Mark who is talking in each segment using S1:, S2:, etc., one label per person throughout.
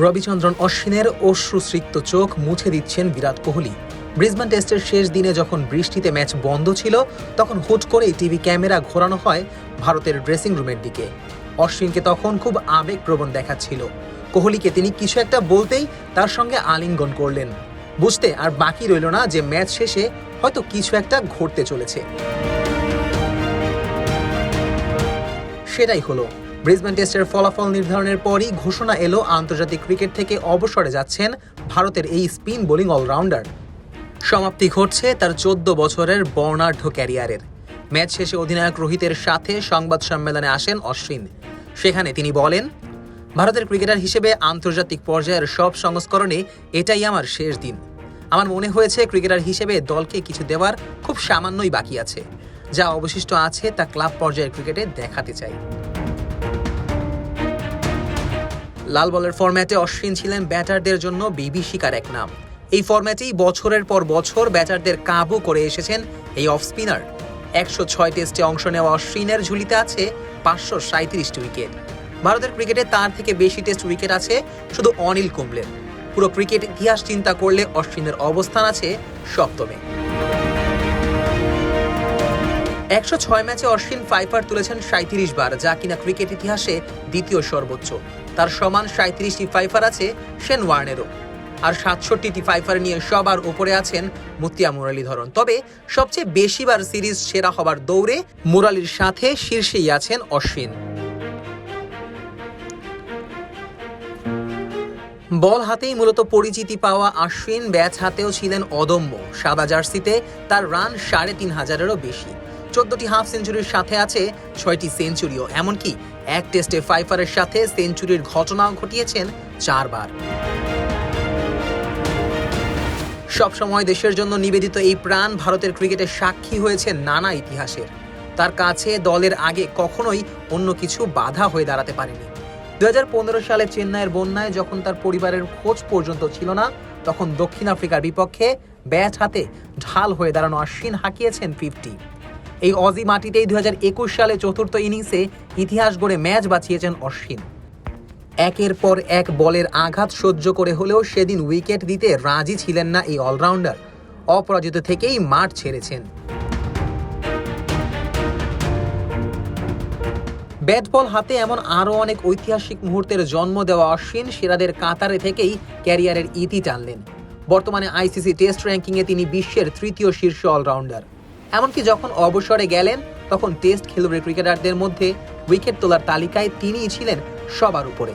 S1: রবিচন্দ্রন অশ্বিনের অশ্রুসিক্ত চোখ মুছে দিচ্ছেন বিরাট কোহলি। ব্রিসবেন টেস্টের শেষ দিনে যখন বৃষ্টিতে ম্যাচ বন্ধ ছিল, তখন হুট করেই টিভি ক্যামেরা ঘোরানো হয় ভারতের ড্রেসিং রুমের দিকে। অশ্বিনকে তখন খুব আবেগপ্রবণ দেখাচ্ছিল। কোহলিকে তিনি কিছু একটা বলতেই তার সঙ্গে আলিঙ্গন করলেন। বুঝতে আর বাকি রইল না যে ম্যাচ শেষে হয়তো কিছু একটা ঘটতে চলেছে। সেটাই হলো। ব্রিসবেন টেস্টের ফলাফল নির্ধারণের পরই ঘোষণা এলো আন্তর্জাতিক ক্রিকেট থেকে অবসরে যাচ্ছেন ভারতের এই স্পিন বোলিং অলরাউন্ডার। সমাপ্তি ঘটছে তার 14 বছরের বর্ণাঢ্য ক্যারিয়ারের। ম্যাচ শেষে অধিনায়ক রোহিতের সাথে সংবাদ সম্মেলনে আসেন অশ্বিন। সেখানে তিনি বলেন, ভারতের ক্রিকেটার হিসেবে আন্তর্জাতিক পর্যায়ের সব সংস্করণে এটাই আমার শেষ দিন। আমার মনে হয়েছে ক্রিকেটার হিসেবে দলকে কিছু দেওয়ার খুব সামান্যই বাকি আছে। যা অবশিষ্ট আছে তা ক্লাব পর্যায়ের ক্রিকেটে দেখাতে চাই। লাল বলের ফরম্যাটে অশ্বিন ছিলেন ব্যাটারদের জন্য বিভীষিকার এক নাম। এই ফরম্যাটেই বছরের পর বছর ব্যাটারদের কাবু করে এসেছেন এই অফ স্পিনার। 106 টেস্টে অংশ নেওয়া অশ্বিনের ঝুলিতে আছে 537টি উইকেট। ভারতের ক্রিকেটে তার থেকে বেশি টেস্ট উইকেট আছে শুধু অনিল কুম্বলের। পুরো ক্রিকেট ইতিহাস চিন্তা করলে অশ্বিনের অবস্থান আছে 7মে। 106 ম্যাচে অশ্বিন ফাইফার তুলেছেন 37 বার, যা কিনা ক্রিকেট ইতিহাসে দ্বিতীয় সর্বোচ্চ। তার সমান 37টি ফাইফার আছে শেন ওয়ার্নেরও। আর 67টি ফাইফার নিয়ে সবার উপরে আছেন মুতিয়া মুরালীধরন। তবে সবচেয়ে বেশিবার সিরিজ সেরা হবার দৌড়ে মুরালির সাথে শীর্ষেই আছেন অশ্বিন। বল হাতেই মূলত পরিচিতি পাওয়া অশ্বিন ব্যাট হাতেও ছিলেন অদম্য। সাদা জার্সিতে তার রান 3500-এরও বেশি। 14টি হাফ সেঞ্চুরির সাথে আছে 6টি সেঞ্চুরিও। এমনকি এক টেস্টে ফাইফারের সাথে সেঞ্চুরির ঘটনাও ঘটিয়েছেন 4 বার। সবসময় দেশের জন্য নিবেদিত এই প্রাণ ভারতের ক্রিকেটের সাক্ষী হয়েছে নানা ইতিহাসের। তার কাছে দলের আগে কখনোই অন্য কিছু বাধা হয়ে দাঁড়াতে পারেনি। 2015 সালে চেন্নাইয়ের বন্যায় যখন তার পরিবারের খোঁজ পর্যন্ত ছিল না, তখন দক্ষিণ আফ্রিকার বিপক্ষে ব্যাট হাতে ঢাল হয়ে দাঁড়ানো অশ্বিন হাঁকিয়েছেন 50। এই অজি মাটিতেই 2021 সালে চতুর্থ ইনিংসে ইতিহাস গড়ে ম্যাচ বাঁচিয়েছেন অশ্বিন। একের পর এক বলের আঘাত সহ্য করে হলেও সেদিন উইকেট দিতে রাজি ছিলেন না এই অলরাউন্ডার। অপরাজিত থেকেই মাঠ ছেড়েছেন। ব্যাট বল হাতে এমন আরও অনেক ঐতিহাসিক মুহূর্তের জন্ম দেওয়া অশ্বিন সেরাদের কাতারে থেকেই ক্যারিয়ারের ইতি টানলেন। বর্তমানে আইসিসি টেস্ট র্যাঙ্কিংয়ে তিনি বিশ্বের 3য় শীর্ষ অলরাউন্ডার। এমনকি যখন অবসরে গেলেন, তখন টেস্ট খেলুড়ে ক্রিকেটারদের মধ্যে উইকেট তোলার তালিকায় তিনিই ছিলেন সবার উপরে।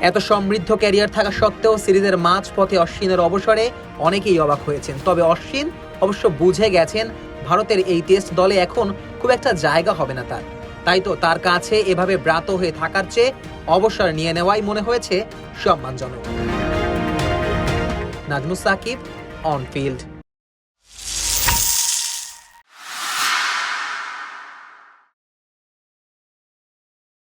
S1: এত সমৃদ্ধ ক্যারিয়ার থাকা সত্ত্বেও সিরিজের মাঝপথে অশ্বিনের অবসরে অনেকেই অবাক হয়েছেন। তবে অশ্বিন অবশ্য বুঝে গেছেন ভারতের এই টেস্ট দলে এখন খুব একটা জায়গা হবে না তার। তাই তো তার কাছে এভাবে ব্রাত হয়ে থাকার চেয়ে অবসর নিয়ে নেওয়াই মনে হয়েছে সম্মানজনক। Najmus Sakib, on field.